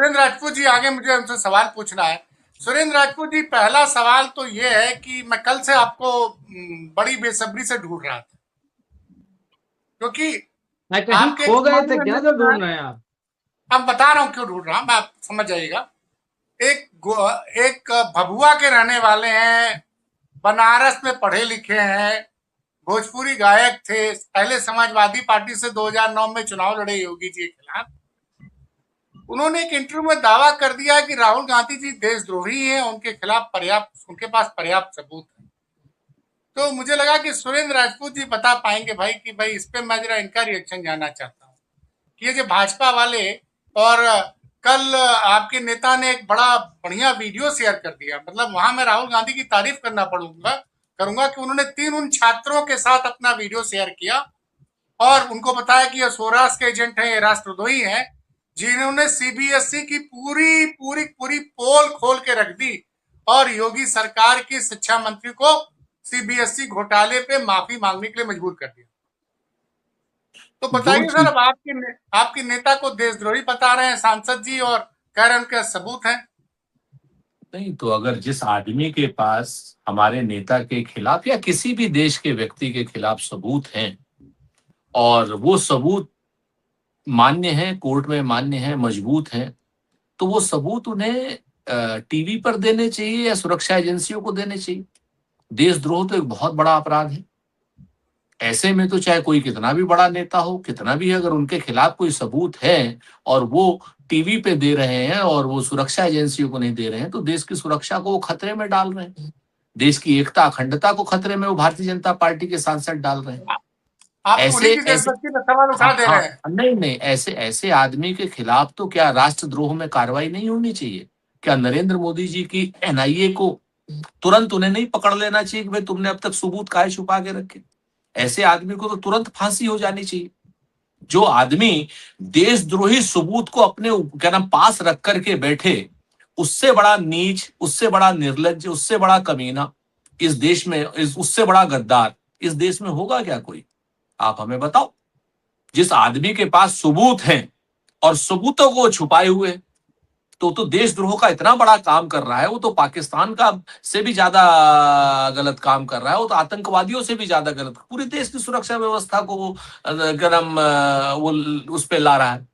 सुरेंद्र राजपूत जी आगे मुझे उनसे सवाल पूछना है। सुरेंद्र राजपूत जी, पहला सवाल तो ये है कि मैं कल से आपको बड़ी बेसब्री से ढूंढ रहा था, क्योंकि मैं कहीं आपके खो गए थे कमांड में क्या जो मैं ढूंढ रहे हैं आप? अब बता रहा हूँ क्यों ढूंढ रहा हूँ, मैं आप समझ जाइएगा। एक भभुआ के रहने वाले हैं, बनारस में पढ़े लिखे हैं, भोजपुरी गायक थे, पहले समाजवादी पार्टी से 2009 में चुनाव लड़े योगी जी के खिलाफ। उन्होंने एक इंटरव्यू में दावा कर दिया कि राहुल गांधी जी देशद्रोही हैं, उनके पास पर्याप्त सबूत है। तो मुझे लगा कि सुरेंद्र राजपूत जी बता पाएंगे भाई कि भाई इस पे मैं जरा इनका रिएक्शन जानना चाहता हूँ कि ये जो भाजपा वाले, और कल आपके नेता ने एक बड़ा बढ़िया वीडियो शेयर कर दिया, मतलब वहां मैं राहुल गांधी की तारीफ करना पड़ूंगा करूंगा कि उन्होंने उन छात्रों के साथ अपना वीडियो शेयर किया और उनको बताया कि ये स्वराष्ट्र के एजेंट हैं, ये राष्ट्रद्रोही हैं, जिन्होंने सीबीएसई की पूरी पूरी पूरी पोल खोल के रख दी और योगी सरकार की शिक्षा मंत्री को सीबीएसई घोटाले पे माफी मांगने के लिए मजबूर कर दिया। तो जो बताइए सर, चीज अब आपके नेता को देशद्रोही बता रहे हैं सांसद जी और कह रहे हैं उनके सबूत हैं। नहीं, तो अगर जिस आदमी के पास हमारे नेता के खिलाफ या किसी भी देश के व्यक्ति के खिलाफ सबूत हैं और वो सबूत मान्य हैं, कोर्ट में मान्य हैं, मजबूत हैं, तो वो सबूत उन्हें टीवी पर देने चाहिए या सुरक्षा एजेंसियों को देने चाहिए। देशद्रोह तो एक बहुत बड़ा अपराध है। ऐसे में तो चाहे कोई कितना भी बड़ा नेता हो, कितना भी, अगर उनके खिलाफ कोई सबूत है और वो टीवी पे दे रहे हैं और वो सुरक्षा एजेंसियों को नहीं दे रहे हैं, तो देश की सुरक्षा को वो खतरे में डाल रहे हैं। देश की एकता अखंडता को खतरे में वो भारतीय जनता पार्टी के सांसद डाल रहे हैं। आप तो उन्हीं ऐसे की ऐसे देशभक्ति पर सवाल उठा हाँ दे हाँ, रहे हैं। नहीं नहीं, ऐसे ऐसे आदमी के खिलाफ तो क्या राष्ट्रद्रोह में कार्रवाई नहीं होनी चाहिए? क्या नरेंद्र मोदी जी की एनआईए को तुरंत उन्हें नहीं पकड़ लेना चाहिए कि भाई तुमने अब तक सबूत काहे छुपा के रखे? ऐसे आदमी को तो तुरंत फांसी हो जानी चाहिए। जो आदमी देशद्रोही सबूत को अपने क्या नाम पास रख करके बैठे, उससे बड़ा नीच, उससे बड़ा निर्लज्ज, उससे बड़ा कमीना इस देश में, उससे बड़ा गद्दार इस देश में होगा क्या कोई? आप हमें बताओ। जिस आदमी के पास सबूत हैं और सबूतों को छुपाए हुए, तो देशद्रोह का इतना बड़ा काम कर रहा है। वो तो पाकिस्तान का से भी ज्यादा गलत काम कर रहा है। वो तो आतंकवादियों से भी ज्यादा गलत, पूरे देश की सुरक्षा व्यवस्था को वो गरम वो उस पे ला रहा है।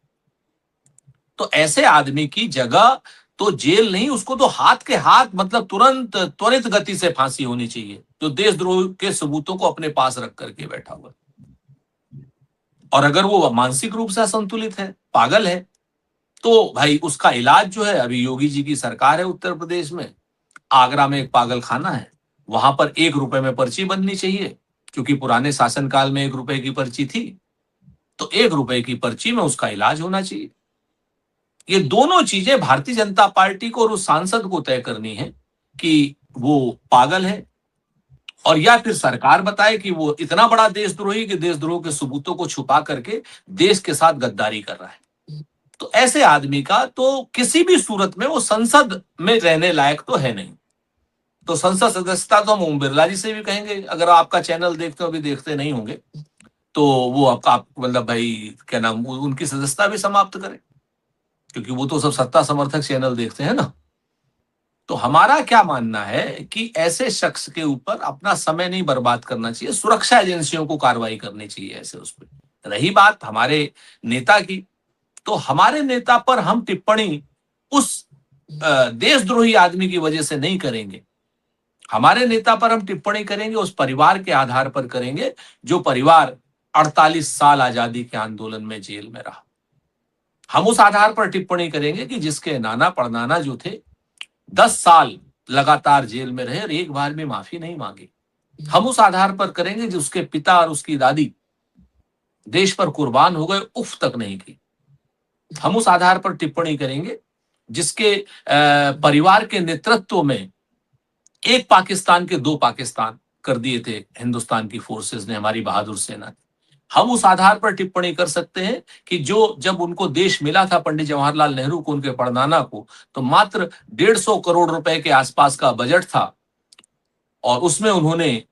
तो ऐसे आदमी की जगह तो जेल नहीं, उसको तो हाथ के हाथ, मतलब तुरंत त्वरित गति से फांसी होनी चाहिए, जो देशद्रोह के सबूतों को अपने पास रख करके बैठा हुआ। और अगर वो मानसिक रूप से असंतुलित है, पागल है, तो भाई उसका इलाज जो है, अभी योगी जी की सरकार है उत्तर प्रदेश में, आगरा में एक पागल खाना है, वहां पर 1 रुपए में पर्ची बननी चाहिए, क्योंकि पुराने शासनकाल में 1 रुपए की पर्ची थी, तो 1 रुपए की पर्ची में उसका इलाज होना चाहिए। ये दोनों चीजें भारतीय जनता पार्टी को और उस सांसद को तय करनी है कि वो पागल है, और या फिर सरकार बताए कि वो इतना बड़ा देशद्रोही कि देशद्रोह के सबूतों को छुपा करके देश के साथ गद्दारी कर रहा है। तो ऐसे आदमी का तो किसी भी सूरत में वो संसद में रहने लायक तो है नहीं। तो संसद सदस्यता तो हम ओम बिरला जी से भी कहेंगे, अगर आपका चैनल देखते हो, अभी देखते नहीं होंगे, तो वो आपका मतलब भाई क्या नाम, उनकी सदस्यता भी समाप्त करें, क्योंकि वो तो सब सत्ता समर्थक चैनल देखते हैं ना। तो हमारा क्या मानना है कि ऐसे शख्स के ऊपर अपना समय नहीं बर्बाद करना चाहिए, सुरक्षा एजेंसियों को कार्रवाई करनी चाहिए ऐसे उस पर। रही बात हमारे नेता की, तो हमारे नेता पर हम टिप्पणी उस देशद्रोही आदमी की वजह से नहीं करेंगे। हमारे नेता पर हम टिप्पणी करेंगे उस परिवार के आधार पर करेंगे, जो परिवार 48 साल आजादी के आंदोलन में जेल में रहा। हम उस आधार पर टिप्पणी करेंगे कि जिसके नाना परनाना जो थे 10 साल लगातार जेल में रहे और एक बार भी माफी नहीं मांगी। हम उस आधार पर करेंगे जो उसके पिता और उसकी दादी देश पर कुर्बान हो गए, उफ तक नहीं की। हम उस आधार पर टिप्पणी करेंगे जिसके परिवार के नेतृत्व में एक पाकिस्तान के 2 पाकिस्तान कर दिए थे हिंदुस्तान की फोर्सेस ने, हमारी बहादुर सेना ने। हम उस आधार पर टिप्पणी कर सकते हैं कि जो जब उनको देश मिला था पंडित जवाहरलाल नेहरू को, उनके परनाना को, तो मात्र 150 करोड़ रुपए के आसपास का बजट था, और उसमें उन्होंने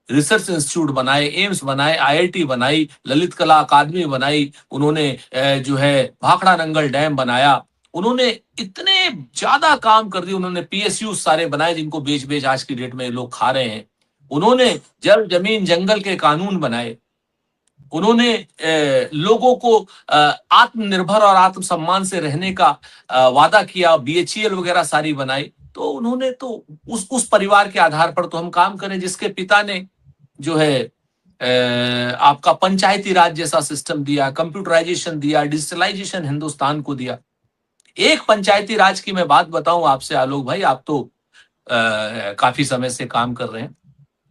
रिसर्च इंस्टीट्यूट बनाए, एम्स बनाए, आईआईटी बनाई, ललित कला अकादमी बनाई, उन्होंने जो है भाखड़ा नंगल डैम बनाया, उन्होंने इतने ज्यादा काम कर दिए, उन्होंने पीएसयू सारे बनाए जिनको बेच बेच आज की डेट में लोग खा रहे हैं। उन्होंने जल जमीन जंगल के कानून बनाए। उन्होंने लोगों को आत्मनिर्भर और आत्मसम्मान से रहने का वादा किया, बीएचईएल वगैरह सारी बनाई। तो उन्होंने तो उस परिवार के आधार पर तो हम काम करें जिसके पिता ने जो है आपका पंचायती राज जैसा सिस्टम दिया, कंप्यूटराइजेशन दिया, डिजिटलाइजेशन हिंदुस्तान को दिया। एक पंचायती राज की मैं बात बताऊं आपसे आलोक भाई, आप तो काफी समय से काम कर रहे हैं।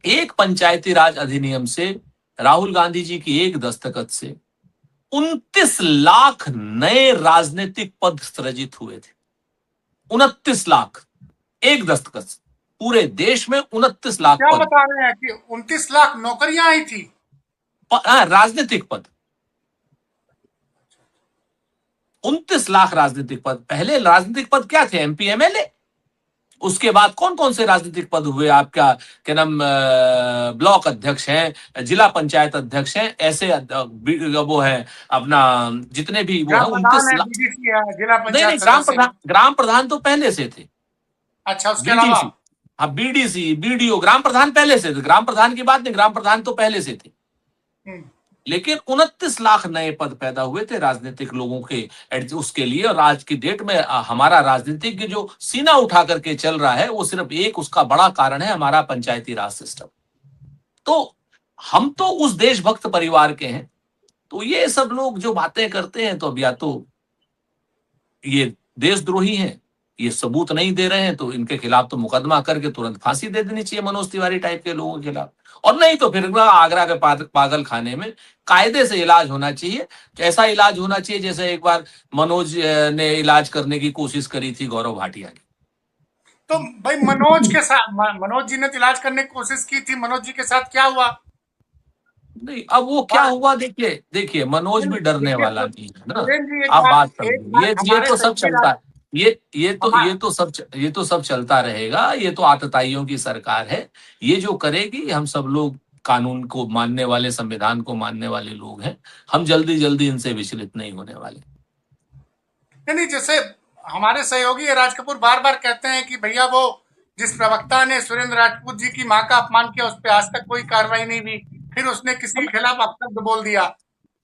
एक पंचायती राज अधिनियम से राहुल गांधी जी की एक दस्तखत से 29 लाख नए राजनीतिक पद सृजित हुए थे। 29 लाख एक दस्तखत से, पूरे देश में 29 लाख क्या पद। बता रहे हैं कि 29 लाख नौकरियां आई थी? राजनीतिक पद, 29 लाख राजनीतिक पद। पहले राजनीतिक पद क्या थे? MP MLA. उसके बाद कौन कौन से राजनीतिक पद हुए? आपका क्या नाम, ब्लॉक अध्यक्ष हैं, जिला पंचायत अध्यक्ष हैं, ऐसे वो है अपना, जितने भी वो है ग्राम प्रधान 29 है, लाख। बीडीसी है, जिला नहीं पंचायत नहीं, ग्राम सदस्य प्रधान, है। ग्राम प्रधान तो पहले से थे। अच्छा, उसके अलावा? बीडीसी, हाँ बीडीसी, बीडीओ, ग्राम प्रधान पहले से थे। ग्राम प्रधान की बात नहीं, ग्राम प्रधान तो पहले से थे। हम्म। लेकिन 29 लाख नए पद पैदा हुए थे राजनीतिक लोगों के उसके लिए। और आज की डेट में हमारा राजनीतिक जो सीना उठा करके चल रहा है वो सिर्फ एक उसका बड़ा कारण है हमारा पंचायती राज सिस्टम। तो हम तो उस देशभक्त परिवार के हैं। तो ये सब लोग जो बातें करते हैं तो अब या तो ये देशद्रोही हैं, ये सबूत नहीं दे रहे हैं, तो इनके खिलाफ तो मुकदमा करके तुरंत फांसी दे देनी चाहिए मनोज तिवारी टाइप के लोगों के खिलाफ। और नहीं तो फिर आगरा के पागल खाने में कायदे से इलाज होना चाहिए। ऐसा इलाज होना चाहिए जैसे एक बार मनोज ने इलाज करने की कोशिश करी थी गौरव भाटिया की। तो भाई मनोज के साथ, मनोज जी ने तो इलाज करने की कोशिश की थी, मनोज जी के साथ क्या हुआ? नहीं, अब वो क्या हुआ, देखिए देखिए, मनोज भी डरने देखिए वाला नहीं है ना। सुरेंद्र जी, आप बात एक समझिए, बात ये हमारे तो सब सहयोगी चलता है। हमारे ये तो सब चलता रहेगा। ये तो आतताइयों की सरकार है। ये जो करेगी, हम सब लोग कानून को मानने वाले, संविधान को मानने वाले लोग हैं। हम जल्दी जल्दी इनसे विचलित नहीं होने वाले। नहीं, जैसे हमारे सहयोगी राज कपूर बार बार कहते हैं कि भैया वो जिस प्रवक्ता ने सुरेंद्र राजपूत जी की मां का अपमान किया उस पर आज तक कोई कार्रवाई नहीं हुई, फिर उसने किसी के खिलाफ अपशब्द बोल दिया।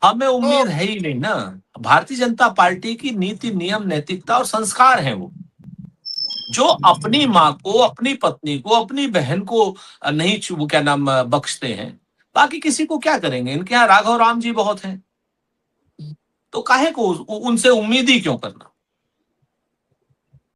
हमें तो उम्मीद है ही नहीं ना। भारतीय जनता पार्टी की नीति, नियम, नैतिकता और संस्कार है वो, जो अपनी माँ को, अपनी पत्नी को, अपनी बहन को नहीं वो क्या नाम बख्शते हैं। बाकी किसी को क्या करेंगे? इनके यहाँ राघव राम जी बहुत हैं, तो काहे को उनसे उम्मीद ही क्यों करना।